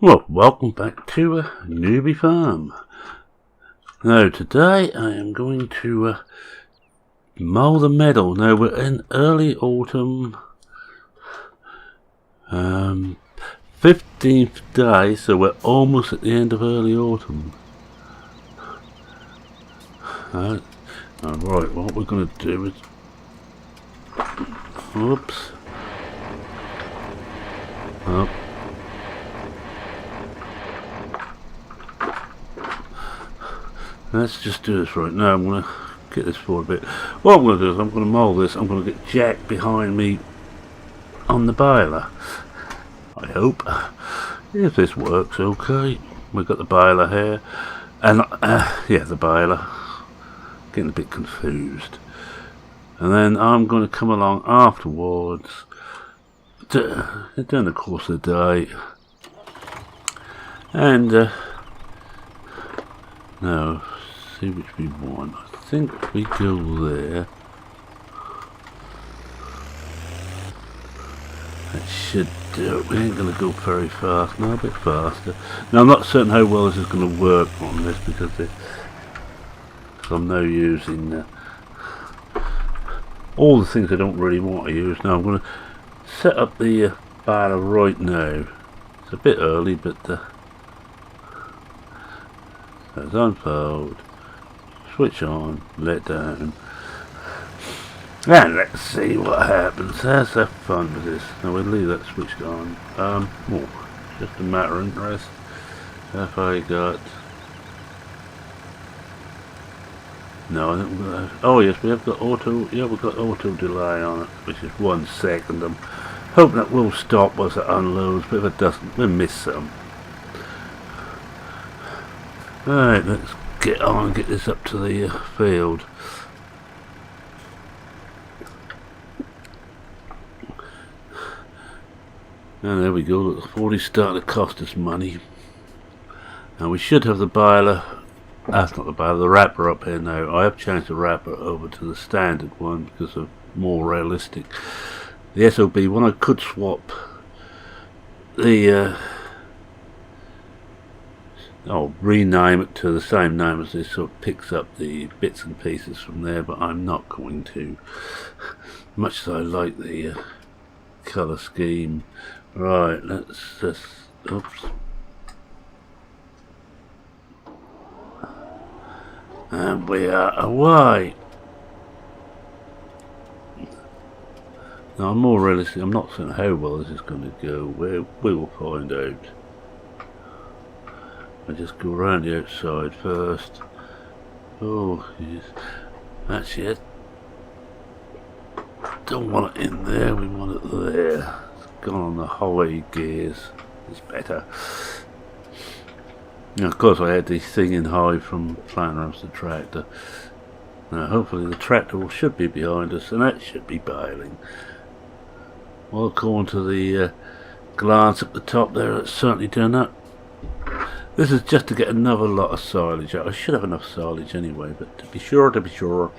Well, welcome back to Newbie Farm. Now, today I am going to mow the meadow. Now, we're in early autumn, 15th day, so we're almost at the end of early autumn. Alright, what we're going to do is... Oops. Oh. Let's just do this right now. I'm going to get this forward a bit. What I'm going to do is I'm going to mould this. I'm going to get Jack behind me on the baler. I hope. If this works okay. We've got the baler here. And, yeah, the baler. Getting a bit confused. And then I'm going to come along afterwards. During the course of the day. And, no. See which we want. I think we go there. That should do it. We ain't going to go very fast. No, a bit faster. Now I'm not certain how well this is going to work on this because I'm now using all the things I don't really want to use. Now I'm going to set up the baler right now. It's a bit early, but let's unfold. Switch on, let down, and let's see what happens. Let's have fun with this. Now we'll leave that switched on. Just a matter of interest. Have I got? No, I think we've got. Oh yes, we have got auto. Yeah, we've got auto delay on it, which is 1 second. I'm hoping that will stop once it unloads, but if it doesn't, we'll miss some. Alright, let's get on and get this up to the field. And there we go, look, the 40's starting to cost us money. Now we should have the baler, that's not the baler, the wrapper up here now. I have changed the wrapper over to the standard one because of more realistic. The SOB one I could swap the I'll rename it to the same name as this, so it picks up the bits and pieces from there, but I'm not going to. Much as I like the colour scheme. Right, let's just... Oops. And we are away. Now I'm more realistic. I'm not certain how well this is going to go. We will find out. I just go around the outside first. Oh, yes. That's it. Don't want it in there, we want it there. It's gone on the high gears. It's better. Now, of course, I had the thing in high from playing around with the tractor. Now, hopefully, the tractor should be behind us, and that should be baling. Well, according to the glance at the top there, it's certainly done that. This is just to get another lot of silage out. I should have enough silage anyway, but to be sure, we'll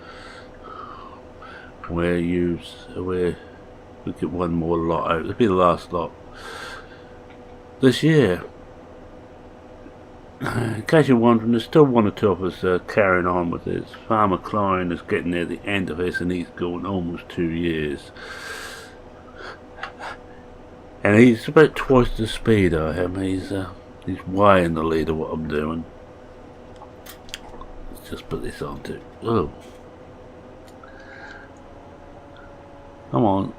get one more lot out. It'll be the last lot this year. In case you're wondering, there's still one or two of us carrying on with this. Farmer Kline is getting near the end of this, and he's going almost 2 years. And he's about twice the speed I am. He's way in the lead of what I'm doing. Let's just put this on too. Oh. Come on.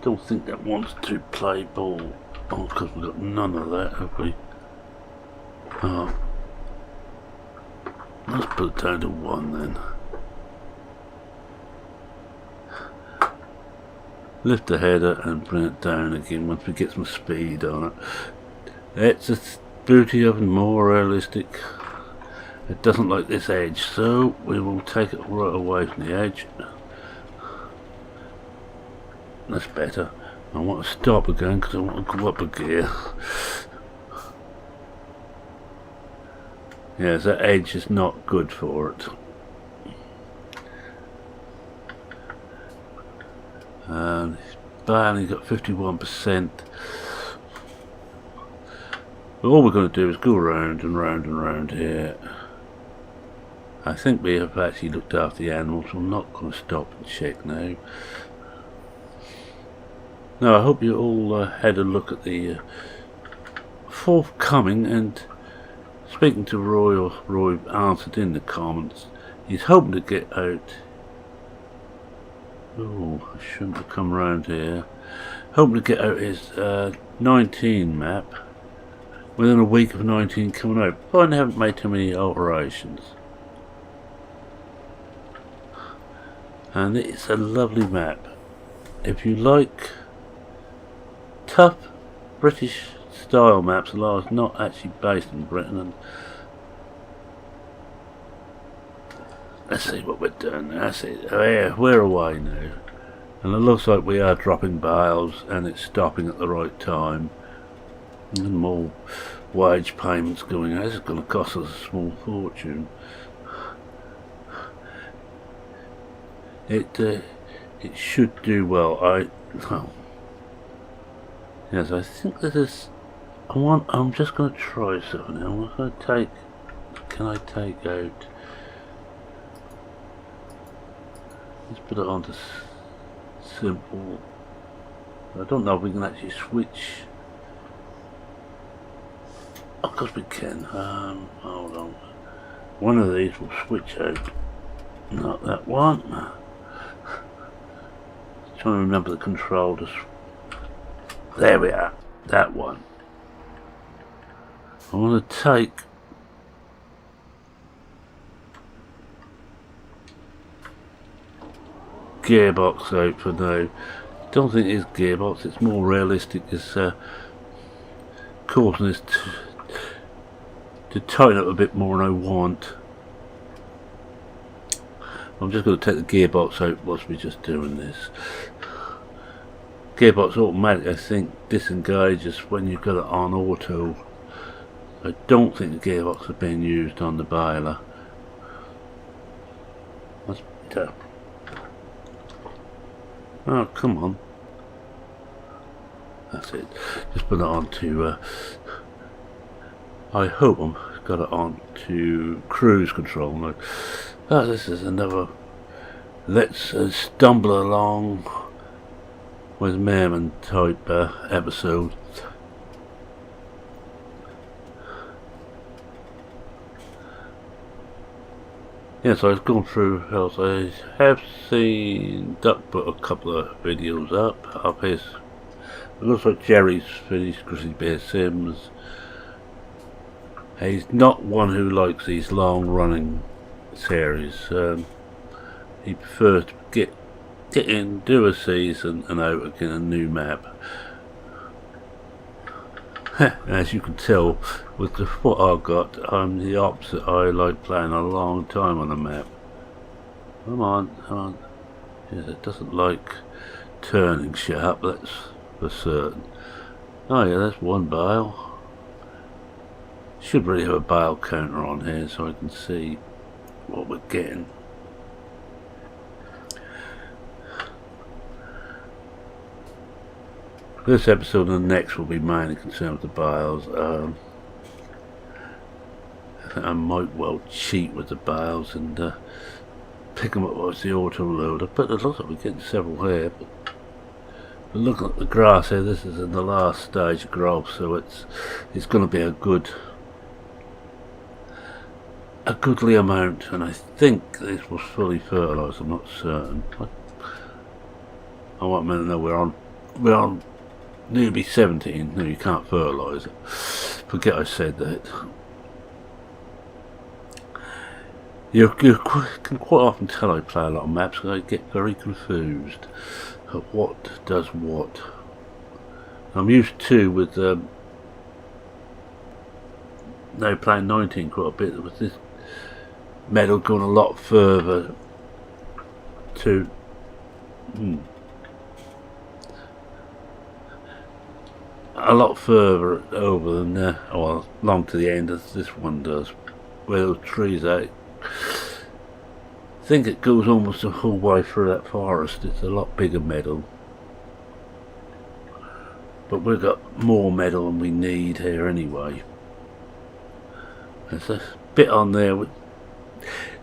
Don't think that wants to play ball. Oh, because we've got none of that, have we? Oh. Let's put it down to 1 then. Lift the header and bring it down again once we get some speed on it. It's the beauty of more realistic. It doesn't like this edge, so we will take it right away from the edge. That's better. I want to stop again because I want to go up a gear. Yes, that edge is not good for it. and he's barely got 51%. But all we're going to do is go round and round and round here. I think we have actually looked after the animals, so I'm not going to stop and check now. Now I hope you all had a look at the forthcoming, and speaking to Roy, or Roy answered in the comments, he's hoping to get out. Oh, I shouldn't have come round here. Hoping to get out his 19 map within a week of 19 coming out, but I haven't made too many alterations. And it's a lovely map. If you like tough British style maps, although it's not actually based in Britain. And let's see what we're doing. That's it. Oh, yeah, we're away now. And it looks like we are dropping bales, and it's stopping at the right time. And more wage payments going out. This is going to cost us a small fortune. It should do well. Yes, I think this is. I'm just going to try something. I'm going to take. Can I take out? Let's put it on to simple. I don't know if we can actually switch. Of course we can. Hold on. One of these will switch out. Not that one. Trying to remember the controls. There we are. That one. I want to take. Gearbox out for now. Don't think it's gearbox. It's more realistic. It's causing this to tighten up a bit more than I want. I'm just going to take the gearbox out whilst we're just doing this. Gearbox automatic, I think, disengages when you've got it on auto. I don't think the gearbox is being used on the baler. That's better. Oh, come on. That's it. Just put it on to I hope I've got it on to cruise control now. Oh, this is another let's stumble along with Merman type episode. Yes, I've gone through else. I have seen Duck put a couple of videos up his. It looks like Jerry's finished Grislybearsims. He's not one who likes these long running series. He prefers to get in, do a season and out again a new map. As you can tell with what I've got, I'm the opposite. I like playing a long time on a map. Come on, come on. Yes, it doesn't like turning sharp, that's for certain. Oh yeah, that's one bale. Should really have a bale counter on here so I can see what we're getting. This episode and the next will be mainly concerned with the bales. I might well cheat with the bales and pick them up with the auto loader, but it looks like we're getting several here. But looking at the grass here, this is in the last stage of growth, so it's going to be a goodly amount, and I think this was fully fertilised. I'm not certain. I want to know we're on Newbie 17. No, you can't fertilise it. Forget I said that. You can quite often tell I play a lot of maps because I get very confused of what does what. I'm used to with now playing 19 quite a bit, with this medal going a lot further to a lot further over than or along to the end as this one does, where those trees are think it goes almost the whole way through that forest. It's a lot bigger meadow. But we've got more metal than we need here anyway. There's a bit on there.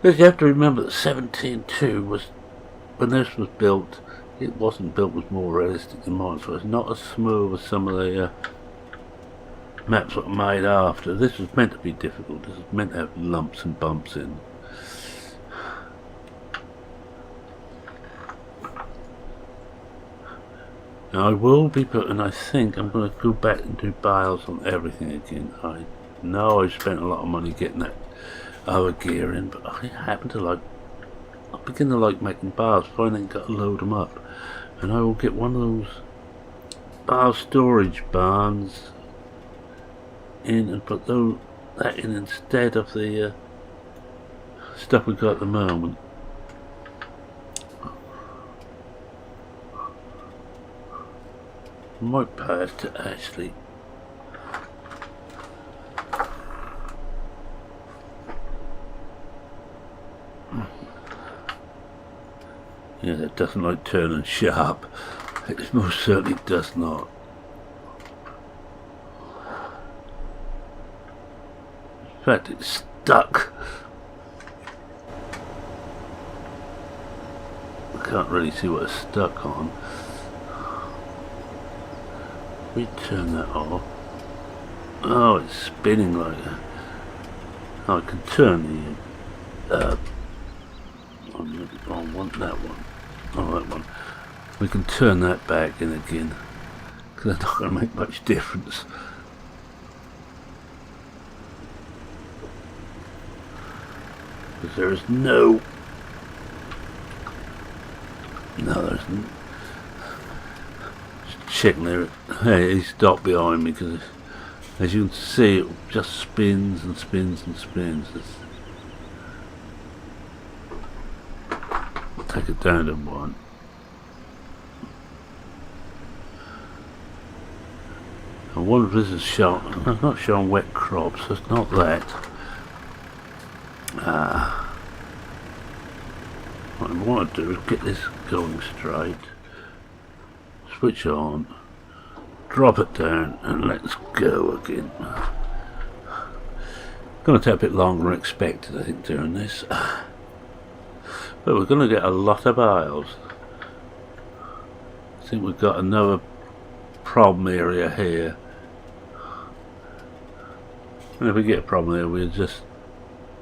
Because you have to remember that 17.2 was, when this was built, it wasn't built with more realistic in mind, so it's not as smooth as some of the maps that were made after. This was meant to be difficult. This was meant to have lumps and bumps in. Now I will be putting, I think I'm going to go back and do bales on everything again. I know I spent a lot of money getting that other gear in, but I happen to like, I begin to like making bales. Finally got to load them up, and I will get one of those bale storage barns in and put that in instead of the stuff we got at the moment. Might pay us to actually yeah, that doesn't like turning sharp. It most certainly does not. In fact, it's stuck. I can't really see what it's stuck on. We turn that off. Oh, it's spinning like that. Oh, I can turn the I want that one. Oh, that one. We can turn that back in again, because it's not going to make much difference. Because there is no, there's no. Checking there. Hey, he stopped behind me because, as you can see, it just spins and spins and spins. Take it down to one. I wonder if this is showing. It's not showing wet crops. So it's not that. What I want to do is get this going straight. Switch on, drop it down, and let's go again. Going to take a bit longer than expected, I think, doing this, but we're going to get a lot of bales. I think we've got another problem area here, and if we get a problem here, we'll just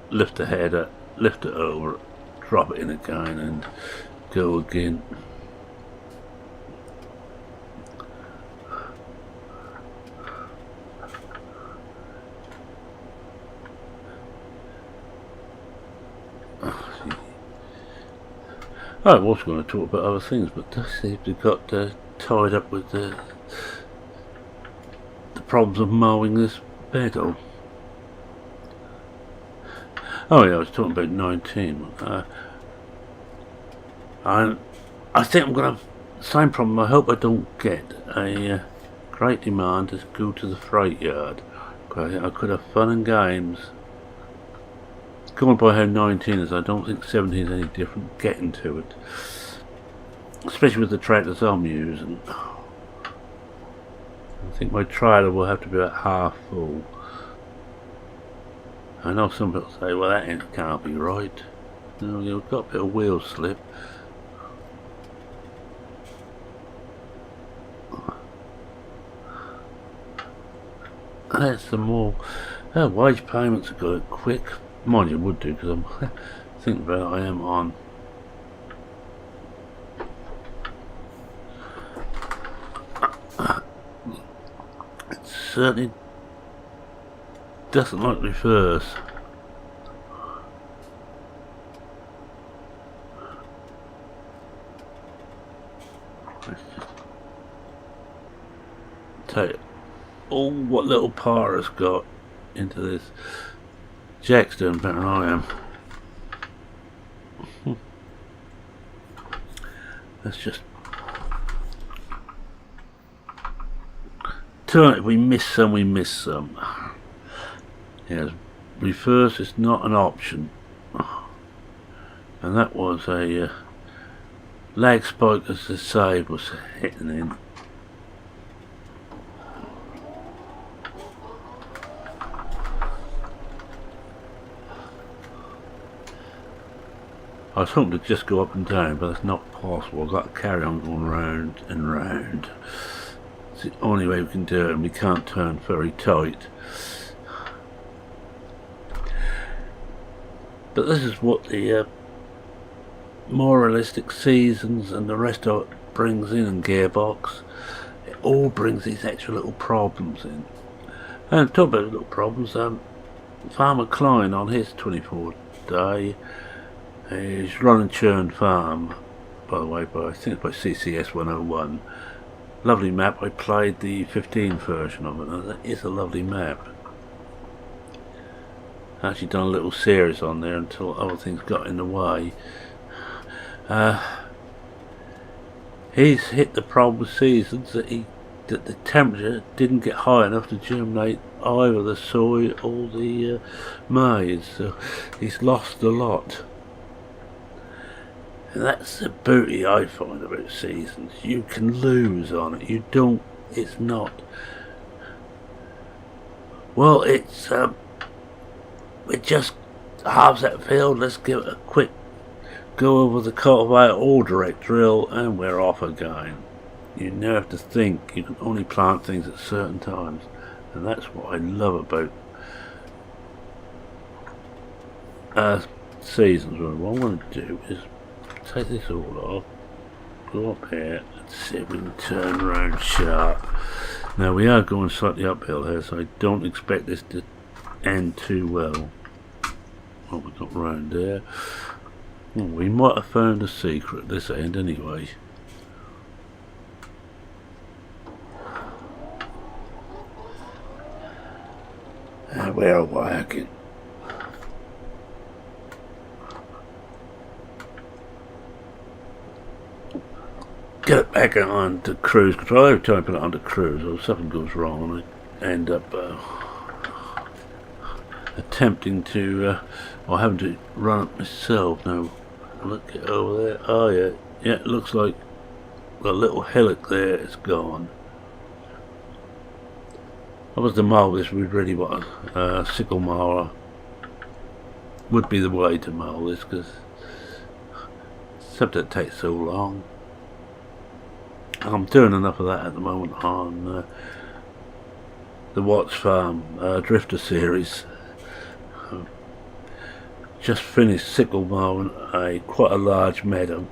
lift the header, lift it over, drop it in again, and go again. I was going to talk about other things, but that seems to have got tied up with the problems of mowing this meadow. Oh yeah, I was talking about 19. I think I'm going to have the same problem. I hope I don't get a great demand to go to the freight yard. I could have fun and games. Going by how 19 is, I don't think 17 is any different getting to it. Especially with the tractors I'm using. I think my trailer will have to be about half full. I know some people say, well, that can't be right. No, you've got a bit of wheel slip. That's the more wage payments are going quick. Mind you, would do, because I'm thinking about it, I am on it certainly doesn't like reverse. Take all what little power has got into this. Jack's doing better than I am. Let's just turn it. If we miss some, we miss some. Yes, reverse is not an option. and that was a lag spike as the save was hitting in. I was hoping to just go up and down, but that's not possible. I've got to carry on going round and round. It's the only way we can do it, and we can't turn very tight. But this is what the more realistic seasons and the rest of it brings in, and gearbox. It all brings these extra little problems in. And talk about little problems, Farmer Kline on his 24 day, he's running Churn Farm, by the way, I think it's by CCS 101. Lovely map. I played the 15 version of it, and that is a lovely map. Actually done a little series on there until other things got in the way. He's hit the problem with seasons that the temperature didn't get high enough to germinate either the soy or the maize, so he's lost a lot. And that's the beauty I find about seasons. You can lose on it. You don't. It's not. Well, it's it just halves that field. Let's give it a quick go over the cultivator or direct drill, and we're off again. You never have to think. You can only plant things at certain times, and that's what I love about seasons. What I'm going to do is take this all off, go up here and see if we can turn around sharp. Now we are going slightly uphill here, so I don't expect this to end too well. What we got round there, well, we might have found a secret at this end anyway. We are working. Get it back on to cruise control. Every time I put it onto cruise, or something goes wrong, and I end up attempting to, or having to run it myself. Now, look over there. Oh yeah, yeah. It looks like the little hillock there is gone. If I was to mow this, we'd really want a sickle mower. Would be the way to mow this, because except it takes so long. I'm doing enough of that at the moment on the Watts Farm Drifter series. Just finished sickle mowing quite a large meadow.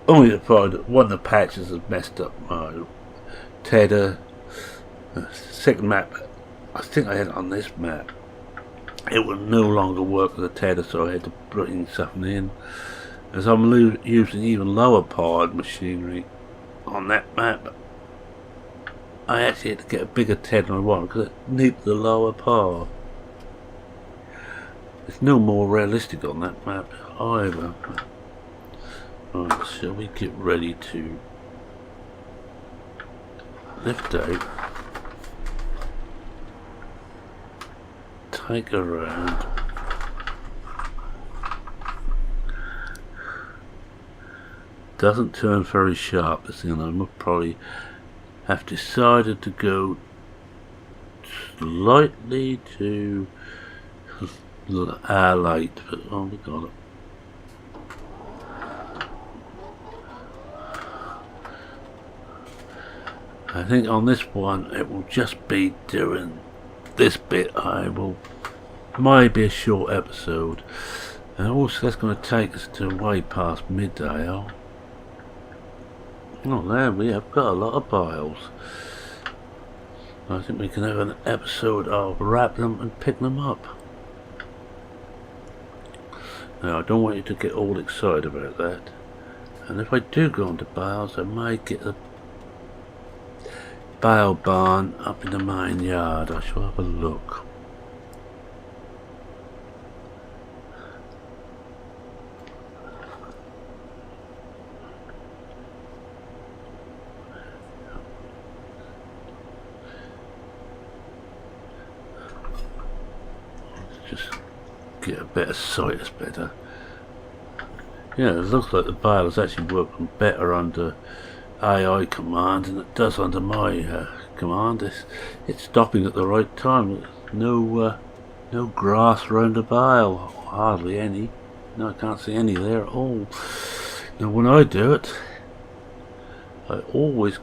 Only to find that one of the patches has messed up my tedder. Second map, I think I had it on this map. It would no longer work with a tedder, so I had to bring something in. As I'm using even lower powered machinery on that map, I actually had to get a bigger tedder than I want because it needs the lower power. It's no more realistic on that map either. Right, shall we get ready to lift out, take a round, doesn't turn very sharp this thing, and I must probably have decided to go slightly too late, but oh, we got it. I think on this one it will just be doing this bit. Might be a short episode, and also that's going to take us to way past midday. Oh, there we have got a lot of piles. I think we can have an episode of wrapping them and picking them up. Now I don't want you to get all excited about that, and if I do go into bales, I might get the bale barn up in the main yard. I shall have a look. just get a better sight. It's better. Yeah, it looks like the baler's actually working better under AI command than it does under my command. It's stopping at the right time. There's no grass around the bale, hardly any. No, I can't see any there at all. Now when I do it, I always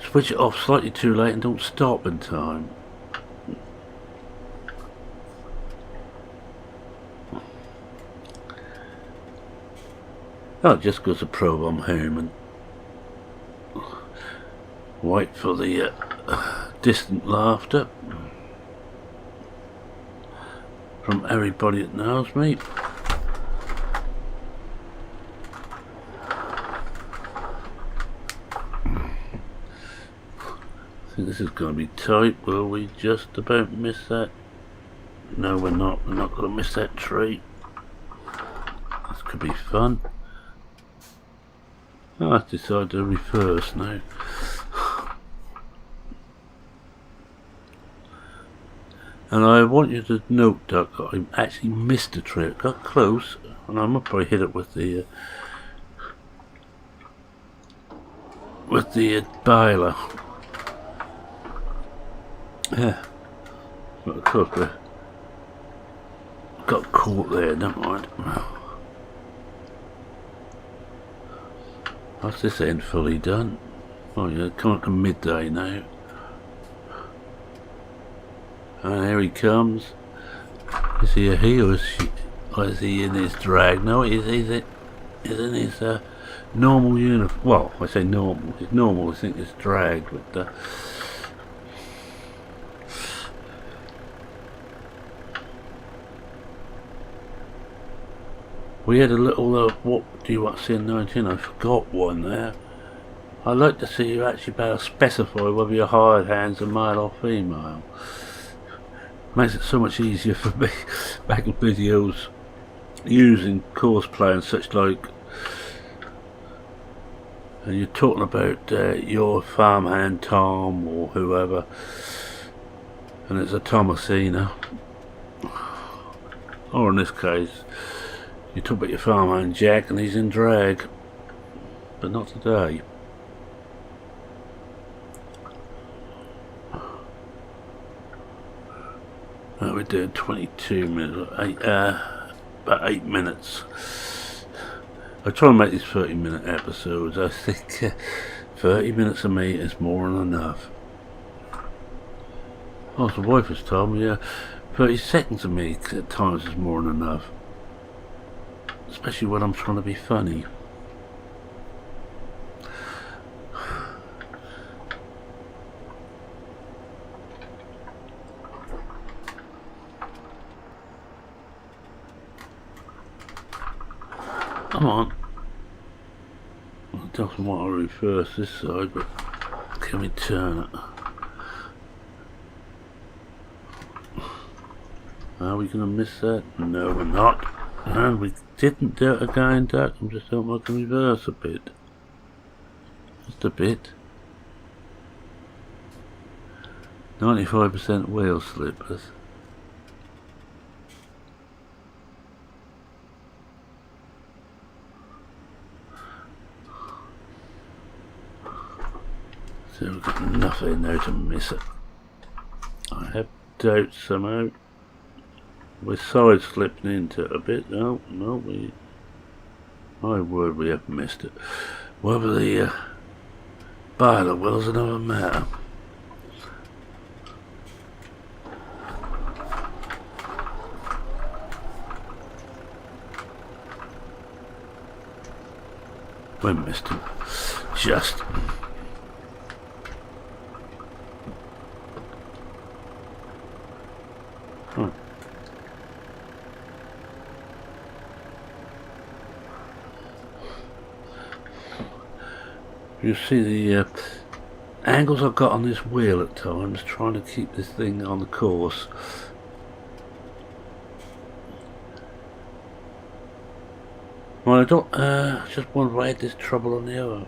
switch it off slightly too late and don't stop in time. Oh, just goes to probe I'm home and wait for the distant laughter from everybody that knows me. I think this is going to be tight. Will we just about miss that? No, we're not. We're not going to miss that tree. This could be fun. Oh, I've decided to reverse now. And I want you to note, Duck, I actually missed a tree. It got close, and I'm gonna probably hit it with the baler. Yeah, but of course we got caught there. Never mind. What's this end fully done? Oh yeah, coming up to midday now. And here he comes. Is he a he or is she? Or is he in his drag? No, he's in his normal uniform. Well, I say normal. It's normal. I think it's drag, but we had a little what do you want to see in 19? I forgot one there. I'd like to see you actually better specify whether your hired hand's a male or female. Makes it so much easier for me making videos using courseplay and such like. And you're talking about your farmhand Tom or whoever, and it's a Thomasina, or in this case you talk about your farmhand Jack and he's in drag, but not today. We're doing 22 minutes, about 8 minutes. I try and make these 30-minute episodes. I think 30 minutes of me is more than enough. Oh, the wife has told me 30 seconds of me at times is more than enough. Especially when I'm trying to be funny. Come on. I don't want to reverse this side, but can we turn it? Are we going to miss that? No, we're not. And we didn't do it again, Duck. I'm just hoping I can reverse a bit. Just a bit. 95% wheel slippers. So we've got enough in there to miss it. I have doubts somehow. We're side slipping into it a bit. No, my word, we have missed it. Whether the baler will is another matter. We missed him. Just. Huh. You see the angles I've got on this wheel at times, trying to keep this thing on the course. Well, I don't, just wonder if I had this trouble on the other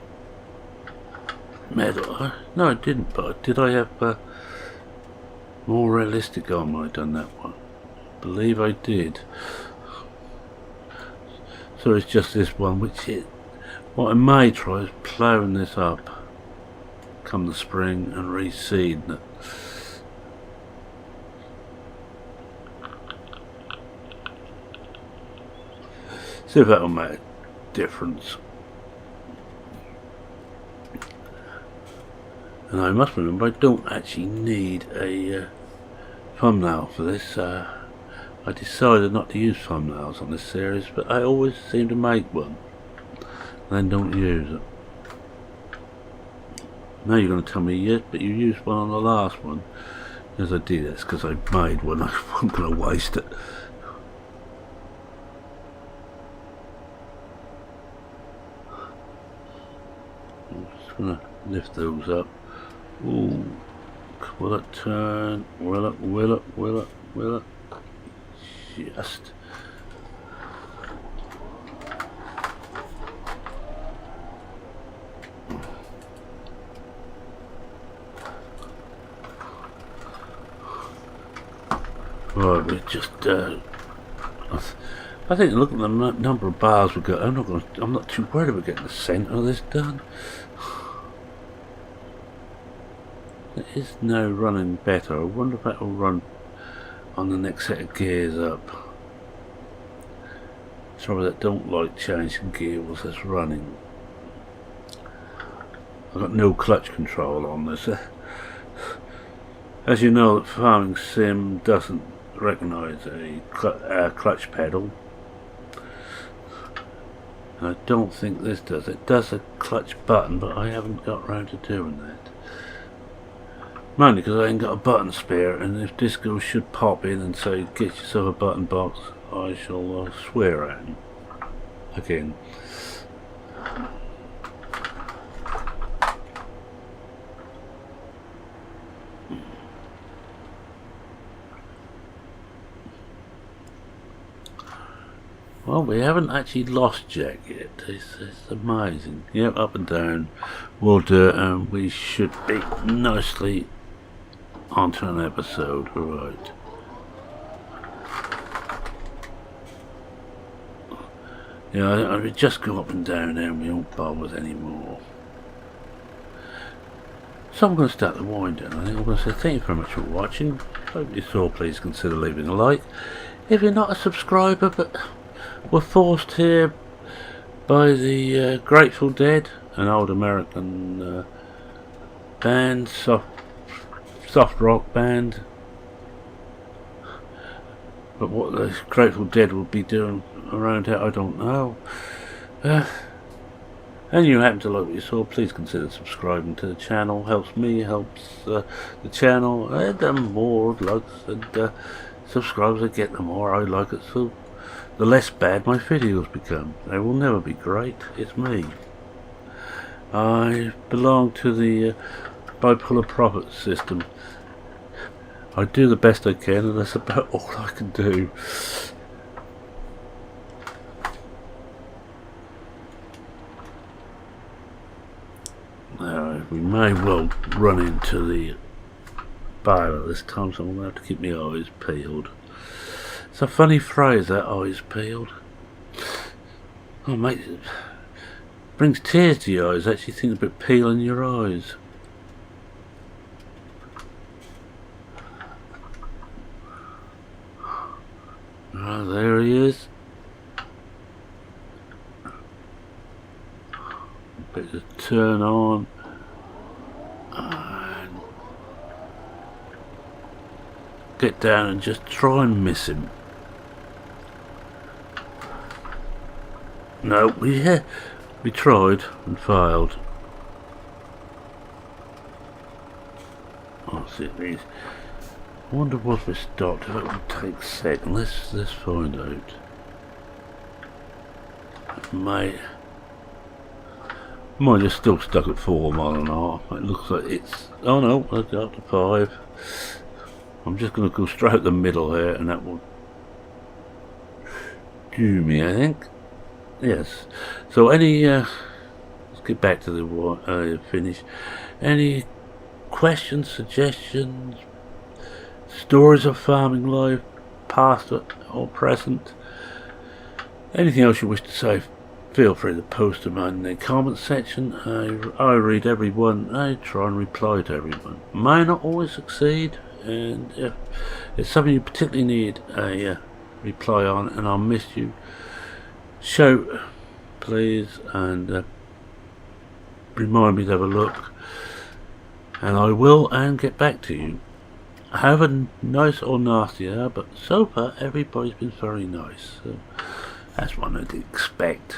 medal. No, I didn't, but did I have More realistic I might have done that one. Believe I did. So it's just this one, which is what I may try is ploughing this up come the spring and reseeding it. See if that will make a difference. And I must remember I don't actually need a thumbnail for this. I decided not to use thumbnails on this series, but I always seem to make one and then don't use it. Now you're going to tell me yes, but you used one on the last one. As I did, that's because I made one. I'm going to waste it. I'm just going to lift those up. Ooh, will it turn? Will it? Will it? Will it? Will it? Just. Right, we just. I think look at the number of bars we got. I'm not too worried about getting the centre of this done. It is now running better. I wonder if that will run on the next set of gears up. Sorry that don't like changing gear whilst it's running. I've got no clutch control on this. As you know, the farming sim doesn't recognise a clutch pedal. I don't think this does. It does a clutch button, but I haven't got round to doing that. Mainly because I ain't got a button spare, and if Disco should pop in and say, get yourself a button box, I shall swear at him. Again. Well, we haven't actually lost Jack yet. It's amazing. Yep, up and down. We'll do it, and we should be nicely onto an episode. Right. Yeah, I would just go up and down there and we won't bother anymore. So I'm going to start the wind down. I think I'm going to say thank you very much for watching. Hope you saw, please consider leaving a like. If you're not a subscriber, but we're forced here by the Grateful Dead, an old American band, soft rock band. But what the Grateful Dead will be doing around here, I don't know. And you happen to like what you saw, please consider subscribing to the channel. Helps me, helps the channel. The more likes and subscribers I get, the more I like it. So the less bad my videos become. They will never be great. It's me. I belong to the bipolar profit system. I do the best I can, and that's about all I can do. We may well run into the baler this time, so I'm going to have to keep my eyes peeled. It's a funny phrase, that, eyes peeled. Oh, mate, it brings tears to your eyes. Actually think about peeling your eyes. Ah, there he is. Bit of turn on. And get down and just try and miss him. No, we tried and failed. Oh, see these. I wonder what we stopped. If it would take a second, let's find out. Might just still stuck at 4 miles an hour. It looks like it's. Oh no, I got up to 5. I'm just going to go straight up the middle here, and that will do me, I think. Yes. So any. Let's get back to the finish. Any questions, suggestions? stories of farming life, past or present. Anything else you wish to say, feel free to post them in the comment section. I read every one. I try and reply to everyone. May not always succeed, and if it's something you particularly need a reply on and I missed you, shout please, and remind me to have a look, and I will and get back to you. However nice or nasty they are, but so far everybody's been very nice, so that's one I'd expect.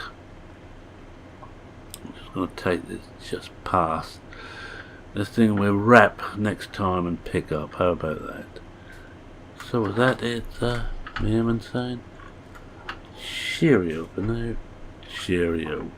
I'm just going to take this just past this thing. We'll wrap next time and pick up. How about that? So with that, it's me saying cheerio for now. Cheerio.